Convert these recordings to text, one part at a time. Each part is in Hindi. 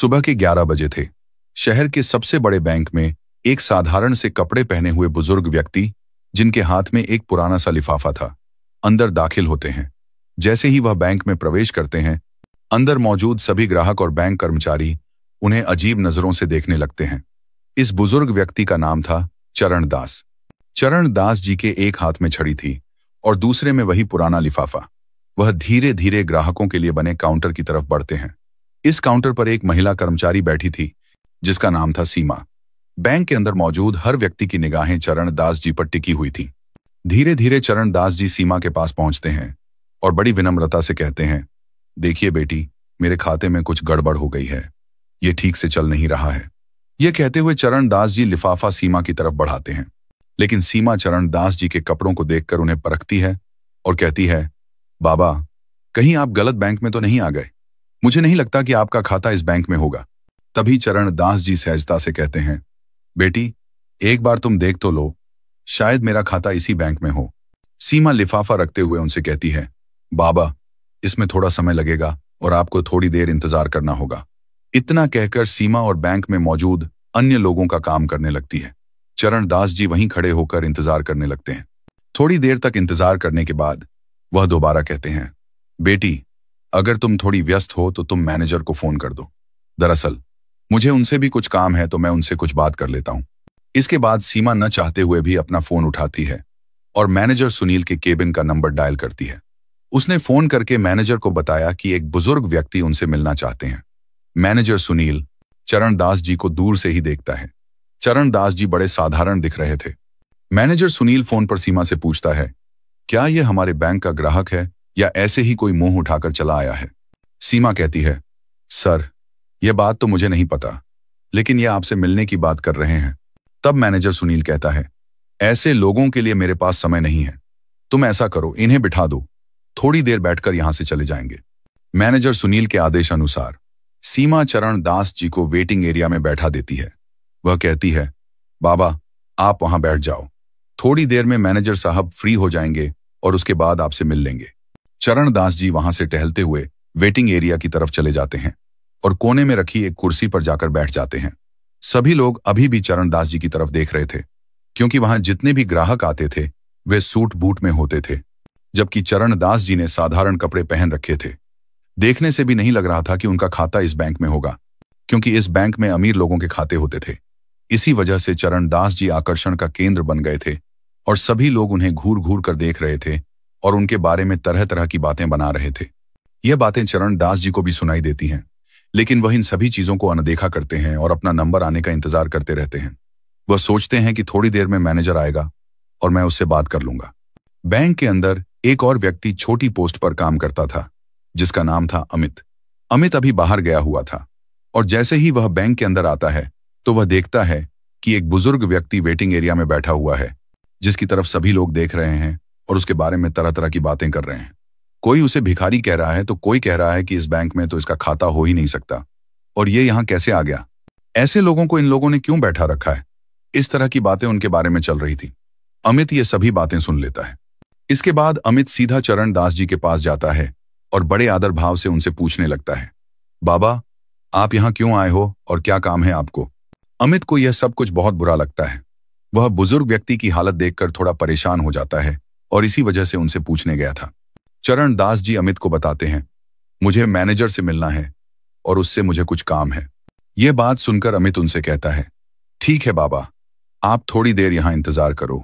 सुबह के 11 बजे थे। शहर के सबसे बड़े बैंक में एक साधारण से कपड़े पहने हुए बुजुर्ग व्यक्ति, जिनके हाथ में एक पुराना सा लिफाफा था, अंदर दाखिल होते हैं। जैसे ही वह बैंक में प्रवेश करते हैं, अंदर मौजूद सभी ग्राहक और बैंक कर्मचारी उन्हें अजीब नजरों से देखने लगते हैं। इस बुजुर्ग व्यक्ति का नाम था चरण दास। चरण दास जी के एक हाथ में छड़ी थी और दूसरे में वही पुराना लिफाफा। वह धीरे धीरे ग्राहकों के लिए बने काउंटर की तरफ बढ़ते हैं। इस काउंटर पर एक महिला कर्मचारी बैठी थी, जिसका नाम था सीमा। बैंक के अंदर मौजूद हर व्यक्ति की निगाहें चरण दास जी पर टिकी हुई थी। धीरे धीरे चरण दास जी सीमा के पास पहुंचते हैं और बड़ी विनम्रता से कहते हैं, देखिए बेटी, मेरे खाते में कुछ गड़बड़ हो गई है, ये ठीक से चल नहीं रहा है। यह कहते हुए चरण दास जी लिफाफा सीमा की तरफ बढ़ाते हैं, लेकिन सीमा चरण दास जी के कपड़ों को देखकर उन्हें परखती है और कहती है, बाबा, कहीं आप गलत बैंक में तो नहीं आ गए? मुझे नहीं लगता कि आपका खाता इस बैंक में होगा। तभी चरण दास जी सहजता से कहते हैं, बेटी, एक बार तुम देख तो लो, शायद मेरा खाता इसी बैंक में हो। सीमा लिफाफा रखते हुए उनसे कहती है, बाबा, इसमें थोड़ा समय लगेगा और आपको थोड़ी देर इंतजार करना होगा। इतना कहकर सीमा और बैंक में मौजूद अन्य लोगों का काम करने लगती है। चरण दास जी वहीं खड़े होकर इंतजार करने लगते हैं। थोड़ी देर तक इंतजार करने के बाद वह दोबारा कहते हैं, बेटी, अगर तुम थोड़ी व्यस्त हो तो तुम मैनेजर को फोन कर दो। दरअसल मुझे उनसे भी कुछ काम है, तो मैं उनसे कुछ बात कर लेता हूं। इसके बाद सीमा न चाहते हुए भी अपना फोन उठाती है और मैनेजर सुनील के केबिन का नंबर डायल करती है। उसने फोन करके मैनेजर को बताया कि एक बुजुर्ग व्यक्ति उनसे मिलना चाहते हैं। मैनेजर सुनील चरण दास जी को दूर से ही देखता है। चरण दास जी बड़े साधारण दिख रहे थे। मैनेजर सुनील फोन पर सीमा से पूछता है, क्या यह हमारे बैंक का ग्राहक है या ऐसे ही कोई मुंह उठाकर चला आया है? सीमा कहती है, सर, यह बात तो मुझे नहीं पता, लेकिन यह आपसे मिलने की बात कर रहे हैं। तब मैनेजर सुनील कहता है, ऐसे लोगों के लिए मेरे पास समय नहीं है। तुम ऐसा करो, इन्हें बिठा दो, थोड़ी देर बैठकर यहां से चले जाएंगे। मैनेजर सुनील के आदेश अनुसार सीमा चरण दास जी को वेटिंग एरिया में बैठा देती है। वह कहती है, बाबा, आप वहां बैठ जाओ, थोड़ी देर में मैनेजर साहब फ्री हो जाएंगे और उसके बाद आपसे मिल लेंगे। चरण दास जी वहां से टहलते हुए वेटिंग एरिया की तरफ चले जाते हैं और कोने में रखी एक कुर्सी पर जाकर बैठ जाते हैं। सभी लोग अभी भी चरण दास जी की तरफ देख रहे थे, क्योंकि वहां जितने भी ग्राहक आते थे वे सूट बूट में होते थे, जबकि चरण दास जी ने साधारण कपड़े पहन रखे थे। देखने से भी नहीं लग रहा था कि उनका खाता इस बैंक में होगा, क्योंकि इस बैंक में अमीर लोगों के खाते होते थे। इसी वजह से चरण दास जी आकर्षण का केंद्र बन गए थे और सभी लोग उन्हें घूर घूर कर देख रहे थे और उनके बारे में तरह तरह की बातें बना रहे थे। यह बातें चरण दास जी को भी सुनाई देती हैं, लेकिन वह इन सभी चीजों को अनदेखा करते हैं और अपना नंबर आने का इंतजार करते रहते हैं। वह सोचते हैं कि थोड़ी देर में मैनेजर आएगा और मैं उससे बात कर लूंगा। बैंक के अंदर एक और व्यक्ति छोटी पोस्ट पर काम करता था, जिसका नाम था अमित। अमित अभी बाहर गया हुआ था और जैसे ही वह बैंक के अंदर आता है तो वह देखता है कि एक बुजुर्ग व्यक्ति वेटिंग एरिया में बैठा हुआ है, जिसकी तरफ सभी लोग देख रहे हैं और उसके बारे में तरह तरह की बातें कर रहे हैं। कोई उसे भिखारी कह रहा है तो कोई कह रहा है कि इस बैंक में तो इसका खाता हो ही नहीं सकता और ये यहां कैसे आ गया, ऐसे लोगों को इन लोगों ने क्यों बैठा रखा है। इस तरह की बातें उनके बारे में चल रही थी। अमित ये सभी बातें सुन लेता है। इसके बाद अमित सीधा चरण दास जी के पास जाता है और बड़े आदर भाव से उनसे पूछने लगता है, बाबा, आप यहां क्यों आए हो और क्या काम है आपको? अमित को यह सब कुछ बहुत बुरा लगता है। वह बुजुर्ग व्यक्ति की हालत देखकर थोड़ा परेशान हो जाता है और इसी वजह से उनसे पूछने गया था। चरण दास जी अमित को बताते हैं, मुझे मैनेजर से मिलना है और उससे मुझे कुछ काम है। यह बात सुनकर अमित उनसे कहता है, ठीक है बाबा, आप थोड़ी देर यहां इंतजार करो,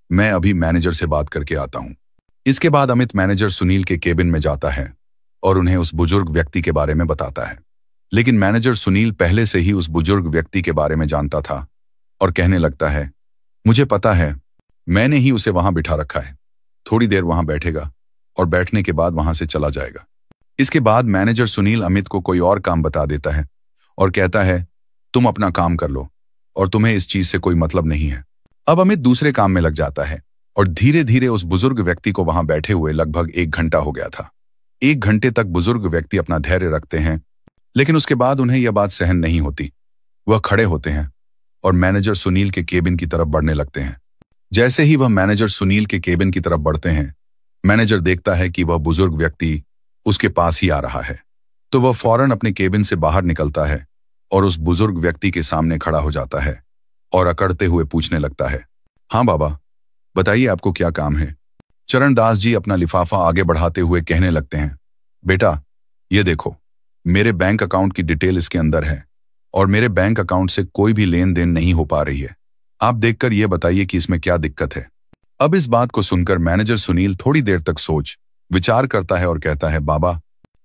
मैं अभी मैनेजर से बात करके आता हूं। इसके बाद अमित मैनेजर सुनील के केबिन में जाता है और उन्हें उस बुजुर्ग व्यक्ति के बारे में बताता है। लेकिन मैनेजर सुनील पहले से ही उस बुजुर्ग व्यक्ति के बारे में जानता था और कहने लगता है, मुझे पता है, मैंने ही उसे वहां बिठा रखा है, थोड़ी देर वहां बैठेगा और बैठने के बाद वहां से चला जाएगा। इसके बाद मैनेजर सुनील अमित को कोई और काम बता देता है और कहता है, तुम अपना काम कर लो और तुम्हें इस चीज से कोई मतलब नहीं है। अब अमित दूसरे काम में लग जाता है और धीरे धीरे उस बुजुर्ग व्यक्ति को वहां बैठे हुए लगभग 1 घंटा हो गया था। 1 घंटे तक बुजुर्ग व्यक्ति अपना धैर्य रखते हैं, लेकिन उसके बाद उन्हें यह बात सहन नहीं होती। वह खड़े होते हैं और मैनेजर सुनील के केबिन की तरफ बढ़ने लगते हैं। जैसे ही वह मैनेजर सुनील के केबिन की तरफ बढ़ते हैं, मैनेजर देखता है कि वह बुजुर्ग व्यक्ति उसके पास ही आ रहा है, तो वह फौरन अपने केबिन से बाहर निकलता है और उस बुजुर्ग व्यक्ति के सामने खड़ा हो जाता है और अकड़ते हुए पूछने लगता है, हाँ बाबा, बताइए आपको क्या काम है। चरणदास जी अपना लिफाफा आगे बढ़ाते हुए कहने लगते हैं, बेटा ये देखो, मेरे बैंक अकाउंट की डिटेल इसके अंदर है और मेरे बैंक अकाउंट से कोई भी लेन देन नहीं हो पा रही है। आप देखकर यह बताइए कि इसमें क्या दिक्कत है। अब इस बात को सुनकर मैनेजर सुनील थोड़ी देर तक सोच विचार करता है और कहता है, बाबा,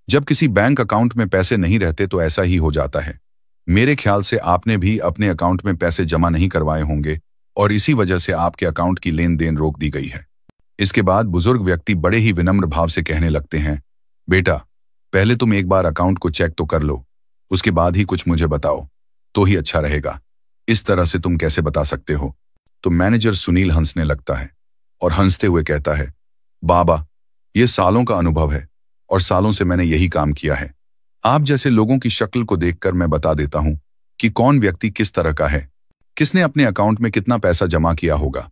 जब किसी बैंक अकाउंट में पैसे नहीं रहते तो ऐसा ही हो जाता है। मेरे ख्याल से आपने भी अपने अकाउंट में पैसे जमा नहीं करवाए होंगे और इसी वजह से आपके अकाउंट की लेन देन रोक दी गई है। इसके बाद बुजुर्ग व्यक्ति बड़े ही विनम्र भाव से कहने लगते हैं, बेटा पहले तुम एक बार अकाउंट को चेक तो कर लो, उसके बाद ही कुछ मुझे बताओ तो ही अच्छा रहेगा। इस तरह से तुम कैसे बता सकते हो। तो मैनेजर सुनील हंसने लगता है और हंसते हुए कहता है, बाबा ये सालों का अनुभव है और सालों से मैंने यही काम किया है। आप जैसे लोगों की शक्ल को देखकर मैं बता देता हूं कि कौन व्यक्ति किस तरह का है, किसने अपने अकाउंट में कितना पैसा जमा किया होगा।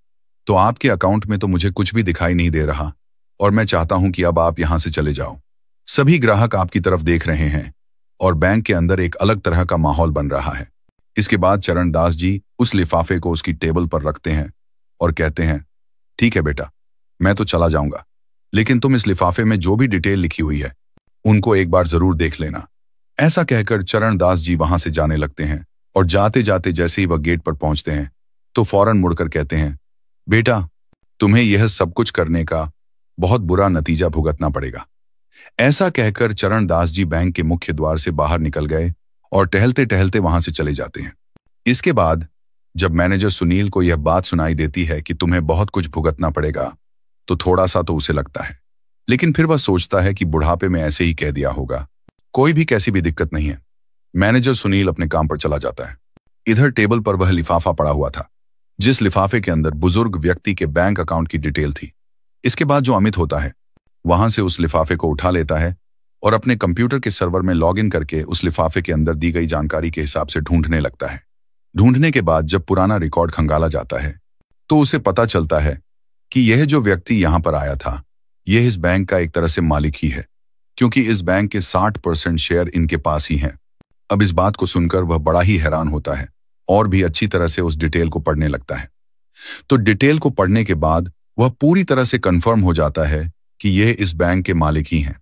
तो आपके अकाउंट में तो मुझे कुछ भी दिखाई नहीं दे रहा और मैं चाहता हूं कि अब आप यहां से चले जाओ। सभी ग्राहक आपकी तरफ देख रहे हैं और बैंक के अंदर एक अलग तरह का माहौल बन रहा है। इसके बाद चरणदास जी उस लिफाफे को उसकी टेबल पर रखते हैं और कहते हैं, ठीक है बेटा, मैं तो चला जाऊंगा, लेकिन तुम इस लिफाफे में जो भी डिटेल लिखी हुई है उनको एक बार जरूर देख लेना। ऐसा कहकर चरणदास जी वहां से जाने लगते हैं और जाते जाते जैसे ही वह गेट पर पहुंचते हैं तो फौरन मुड़कर कहते हैं, बेटा तुम्हें यह सब कुछ करने का बहुत बुरा नतीजा भुगतना पड़ेगा। ऐसा कहकर चरणदास जी बैंक के मुख्य द्वार से बाहर निकल गए और टहलते टहलते वहां से चले जाते हैं। इसके बाद जब मैनेजर सुनील को यह बात सुनाई देती है कि तुम्हें बहुत कुछ भुगतना पड़ेगा तो थोड़ा सा तो उसे लगता है, लेकिन फिर वह सोचता है कि बुढ़ापे में ऐसे ही कह दिया होगा, कोई भी कैसी भी दिक्कत नहीं है। मैनेजर सुनील अपने काम पर चला जाता है। इधर टेबल पर वह लिफाफा पड़ा हुआ था जिस लिफाफे के अंदर बुजुर्ग व्यक्ति के बैंक अकाउंट की डिटेल थी। इसके बाद जो अमित होता है वहां से उस लिफाफे को उठा लेता है और अपने कंप्यूटर के सर्वर में लॉगिन करके उस लिफाफे के अंदर दी गई जानकारी के हिसाब से ढूंढने लगता है। ढूंढने के बाद जब पुराना रिकॉर्ड खंगाला जाता है तो उसे पता चलता है कि यह जो व्यक्ति यहां पर आया था यह इस बैंक का एक तरह से मालिक ही है, क्योंकि इस बैंक के 60% शेयर इनके पास ही हैं। अब इस बात को सुनकर वह बड़ा ही हैरान होता है और भी अच्छी तरह से उस डिटेल को पढ़ने लगता है। तो डिटेल को पढ़ने के बाद वह पूरी तरह से कंफर्म हो जाता है कि यह इस बैंक के मालिक ही हैं।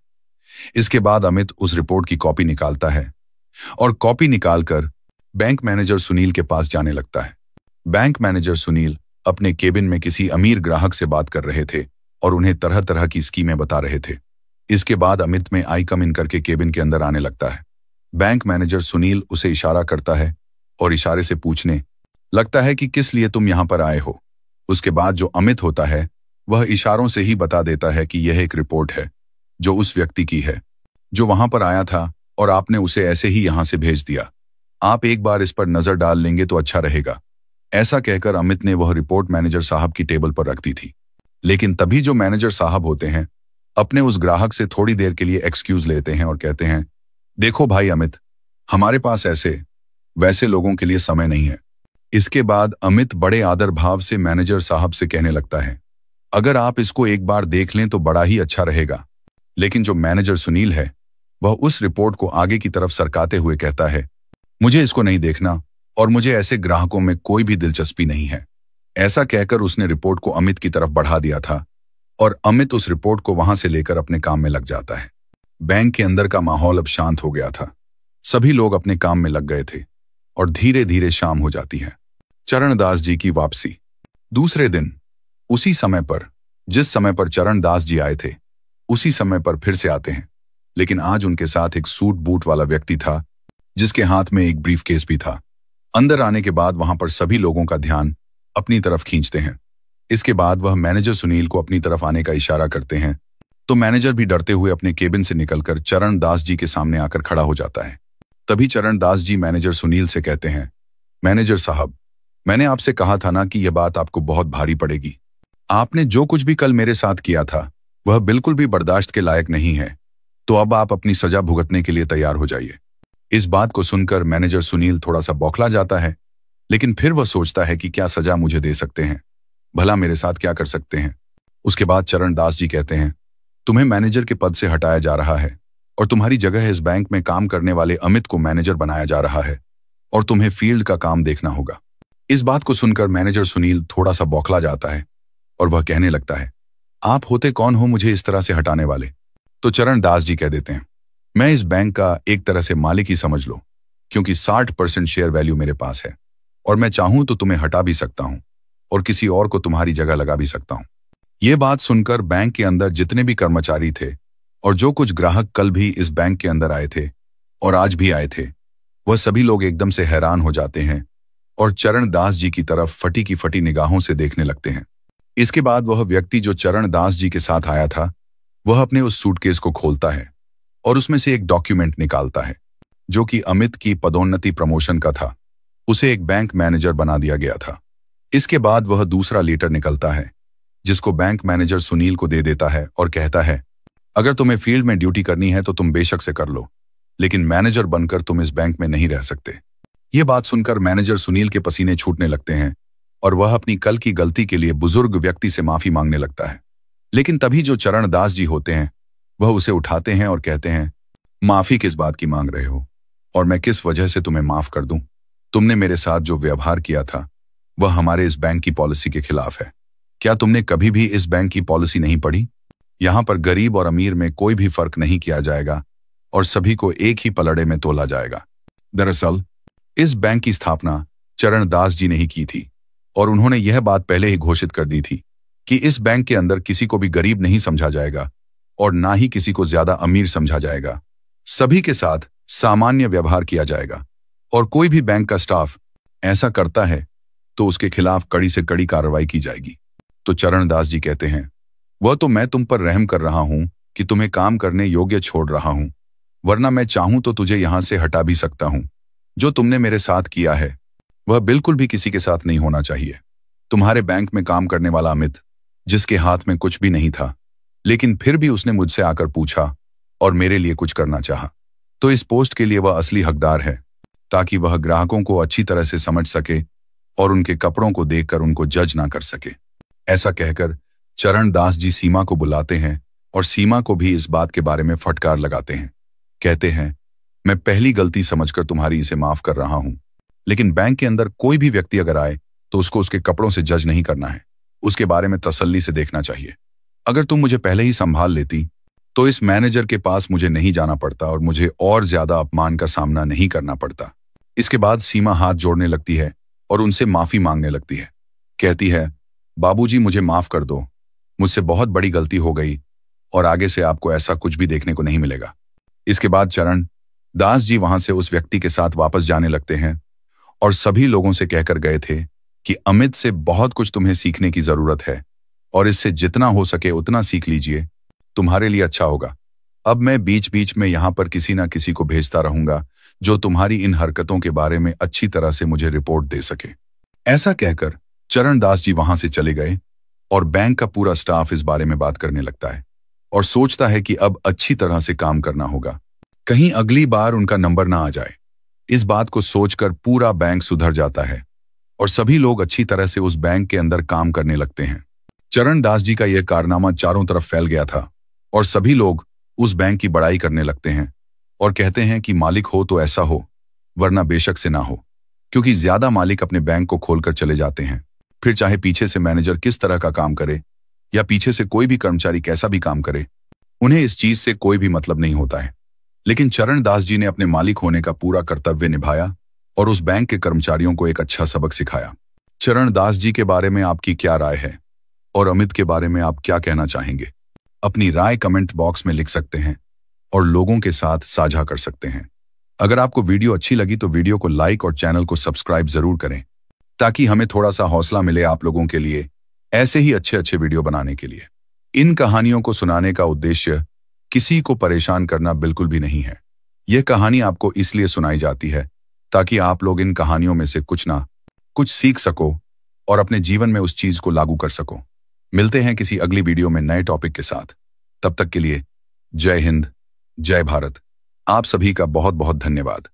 इसके बाद अमित उस रिपोर्ट की कॉपी निकालता है और कॉपी निकालकर बैंक मैनेजर सुनील के पास जाने लगता है। बैंक मैनेजर सुनील अपने केबिन में किसी अमीर ग्राहक से बात कर रहे थे और उन्हें तरह तरह की स्कीमें बता रहे थे। इसके बाद अमित में आई कम इन करके केबिन के अंदर आने लगता है। बैंक मैनेजर सुनील उसे इशारा करता है और इशारे से पूछने लगता है कि किस लिए तुम यहां पर आए हो। उसके बाद जो अमित होता है वह इशारों से ही बता देता है कि यह एक रिपोर्ट है जो उस व्यक्ति की है जो वहां पर आया था और आपने उसे ऐसे ही यहां से भेज दिया। आप एक बार इस पर नजर डाल लेंगे तो अच्छा रहेगा। ऐसा कहकर अमित ने वह रिपोर्ट मैनेजर साहब की टेबल पर रख दी थी। लेकिन तभी जो मैनेजर साहब होते हैं अपने उस ग्राहक से थोड़ी देर के लिए एक्सक्यूज लेते हैं और कहते हैं, देखो भाई अमित, हमारे पास ऐसे वैसे लोगों के लिए समय नहीं है। इसके बाद अमित बड़े आदर भाव से मैनेजर साहब से कहने लगता है, अगर आप इसको एक बार देख लें तो बड़ा ही अच्छा रहेगा। लेकिन जो मैनेजर सुनील है वह उस रिपोर्ट को आगे की तरफ सरकाते हुए कहता है, मुझे इसको नहीं देखना और मुझे ऐसे ग्राहकों में कोई भी दिलचस्पी नहीं है। ऐसा कहकर उसने रिपोर्ट को अमित की तरफ बढ़ा दिया था और अमित उस रिपोर्ट को वहां से लेकर अपने काम में लग जाता है। बैंक के अंदर का माहौल अब शांत हो गया था। सभी लोग अपने काम में लग गए थे और धीरे धीरे शाम हो जाती है। चरणदास जी की वापसी। दूसरे दिन उसी समय पर जिस समय पर चरणदास जी आए थे उसी समय पर फिर से आते हैं, लेकिन आज उनके साथ एक सूट बूट वाला व्यक्ति था जिसके हाथ में एक ब्रीफकेस भी था। अंदर आने के बाद वहां पर सभी लोगों का ध्यान अपनी तरफ खींचते हैं। इसके बाद वह मैनेजर सुनील को अपनी तरफ आने का इशारा करते हैं तो मैनेजर भी डरते हुए अपने केबिन से निकलकर चरणदास जी के सामने आकर खड़ा हो जाता है। तभी चरणदास जी मैनेजर सुनील से कहते हैं, मैनेजर साहब, मैंने आपसे कहा था ना कि यह बात आपको बहुत भारी पड़ेगी। आपने जो कुछ भी कल मेरे साथ किया था वह बिल्कुल भी बर्दाश्त के लायक नहीं है, तो अब आप अपनी सजा भुगतने के लिए तैयार हो जाइए। इस बात को सुनकर मैनेजर सुनील थोड़ा सा बौखला जाता है, लेकिन फिर वह सोचता है कि क्या सजा मुझे दे सकते हैं, भला मेरे साथ क्या कर सकते हैं। उसके बाद चरणदास जी कहते हैं, तुम्हें मैनेजर के पद से हटाया जा रहा है और तुम्हारी जगह इस बैंक में काम करने वाले अमित को मैनेजर बनाया जा रहा है। और तुम्हें फील्ड का काम देखना होगा। इस बात को सुनकर मैनेजर सुनील थोड़ा सा बौखला जाता है और वह कहने लगता है, आप होते कौन हो मुझे इस तरह से हटाने वाले? तो चरण दास जी कह देते हैं, मैं इस बैंक का एक तरह से मालिक ही समझ लो, क्योंकि 60% शेयर वैल्यू मेरे पास है और मैं चाहूं तो तुम्हें हटा भी सकता हूं और किसी और को तुम्हारी जगह लगा भी सकता हूं। ये बात सुनकर बैंक के अंदर जितने भी कर्मचारी थे और जो कुछ ग्राहक कल भी इस बैंक के अंदर आए थे और आज भी आए थे, वह सभी लोग एकदम से हैरान हो जाते हैं और चरण दास जी की तरफ फटी की फटी निगाहों से देखने लगते हैं। इसके बाद वह व्यक्ति जो चरण दास जी के साथ आया था, वह अपने उस सूटकेस को खोलता है और उसमें से एक डॉक्यूमेंट निकालता है जो कि अमित की पदोन्नति प्रमोशन का था। उसे एक बैंक मैनेजर बना दिया गया था। इसके बाद वह दूसरा लेटर निकलता है जिसको बैंक मैनेजर सुनील को दे देता है और कहता है, अगर तुम्हें फील्ड में ड्यूटी करनी है तो तुम बेशक से कर लो, लेकिन मैनेजर बनकर तुम इस बैंक में नहीं रह सकते। ये बात सुनकर मैनेजर सुनील के पसीने छूटने लगते हैं और वह अपनी कल की गलती के लिए बुजुर्ग व्यक्ति से माफी मांगने लगता है। लेकिन तभी जो चरण दास जी होते हैं वह उसे उठाते हैं और कहते हैं, माफी किस बात की मांग रहे हो और मैं किस वजह से तुम्हें माफ कर दूं? तुमने मेरे साथ जो व्यवहार किया था वह हमारे इस बैंक की पॉलिसी के खिलाफ है। क्या तुमने कभी भी इस बैंक की पॉलिसी नहीं पढ़ी? यहां पर गरीब और अमीर में कोई भी फर्क नहीं किया जाएगा और सभी को एक ही पलड़े में तोला जाएगा। दरअसल इस बैंक की स्थापना चरण दास जी ने ही की थी और उन्होंने यह बात पहले ही घोषित कर दी थी कि इस बैंक के अंदर किसी को भी गरीब नहीं समझा जाएगा और ना ही किसी को ज्यादा अमीर समझा जाएगा। सभी के साथ सामान्य व्यवहार किया जाएगा और कोई भी बैंक का स्टाफ ऐसा करता है तो उसके खिलाफ कड़ी से कड़ी कार्रवाई की जाएगी। तो चरण दास जी कहते हैं, वह तो मैं तुम पर रहम कर रहा हूं कि तुम्हें काम करने योग्य छोड़ रहा हूं, वरना मैं चाहूं तो तुझे यहां से हटा भी सकता हूं। जो तुमने मेरे साथ किया है वह बिल्कुल भी किसी के साथ नहीं होना चाहिए। तुम्हारे बैंक में काम करने वाला अमित, जिसके हाथ में कुछ भी नहीं था, लेकिन फिर भी उसने मुझसे आकर पूछा और मेरे लिए कुछ करना चाहा, तो इस पोस्ट के लिए वह असली हकदार है, ताकि वह ग्राहकों को अच्छी तरह से समझ सके और उनके कपड़ों को देखकर उनको जज ना कर सके। ऐसा कहकर चरण दास जी सीमा को बुलाते हैं और सीमा को भी इस बात के बारे में फटकार लगाते हैं। कहते हैं, मैं पहली गलती समझकर तुम्हारी इसे माफ कर रहा हूं, लेकिन बैंक के अंदर कोई भी व्यक्ति अगर आए तो उसको उसके कपड़ों से जज नहीं करना है, उसके बारे में तसल्ली से देखना चाहिए। अगर तुम मुझे पहले ही संभाल लेती तो इस मैनेजर के पास मुझे नहीं जाना पड़ता और मुझे और ज्यादा अपमान का सामना नहीं करना पड़ता। इसके बाद सीमा हाथ जोड़ने लगती है और उनसे माफी मांगने लगती है। कहती है, बाबूजी मुझे माफ कर दो, मुझसे बहुत बड़ी गलती हो गई और आगे से आपको ऐसा कुछ भी देखने को नहीं मिलेगा। इसके बाद चरण दास जी वहां से उस व्यक्ति के साथ वापस जाने लगते हैं और सभी लोगों से कहकर गए थे कि अमित से बहुत कुछ तुम्हें सीखने की जरूरत है और इससे जितना हो सके उतना सीख लीजिए, तुम्हारे लिए अच्छा होगा। अब मैं बीच बीच में यहां पर किसी ना किसी को भेजता रहूंगा जो तुम्हारी इन हरकतों के बारे में अच्छी तरह से मुझे रिपोर्ट दे सके। ऐसा कहकर चरण दास जी वहां से चले गए और बैंक का पूरा स्टाफ इस बारे में बात करने लगता है और सोचता है कि अब अच्छी तरह से काम करना होगा, कहीं अगली बार उनका नंबर ना आ जाए। इस बात को सोचकर पूरा बैंक सुधर जाता है और सभी लोग अच्छी तरह से उस बैंक के अंदर काम करने लगते हैं। चरण दास जी का यह कारनामा चारों तरफ फैल गया था और सभी लोग उस बैंक की बड़ाई करने लगते हैं और कहते हैं कि मालिक हो तो ऐसा हो, वरना बेशक से ना हो, क्योंकि ज्यादा मालिक अपने बैंक को खोलकर चले जाते हैं। फिर चाहे पीछे से मैनेजर किस तरह का काम करे या पीछे से कोई भी कर्मचारी कैसा भी काम करे, उन्हें इस चीज से कोई भी मतलब नहीं होता है। लेकिन चरण दास जी ने अपने मालिक होने का पूरा कर्तव्य निभाया और उस बैंक के कर्मचारियों को एक अच्छा सबक सिखाया। चरण दास जी के बारे में आपकी क्या राय है और अमित के बारे में आप क्या कहना चाहेंगे? अपनी राय कमेंट बॉक्स में लिख सकते हैं और लोगों के साथ साझा कर सकते हैं। अगर आपको वीडियो अच्छी लगी तो वीडियो को लाइक और चैनल को सब्सक्राइब जरूर करें, ताकि हमें थोड़ा सा हौसला मिले आप लोगों के लिए ऐसे ही अच्छे अच्छे वीडियो बनाने के लिए। इन कहानियों को सुनाने का उद्देश्य किसी को परेशान करना बिल्कुल भी नहीं है। यह कहानी आपको इसलिए सुनाई जाती है ताकि आप लोग इन कहानियों में से कुछ ना कुछ सीख सको और अपने जीवन में उस चीज को लागू कर सको। मिलते हैं किसी अगली वीडियो में नए टॉपिक के साथ। तब तक के लिए जय हिंद, जय भारत। आप सभी का बहुत बहुत धन्यवाद।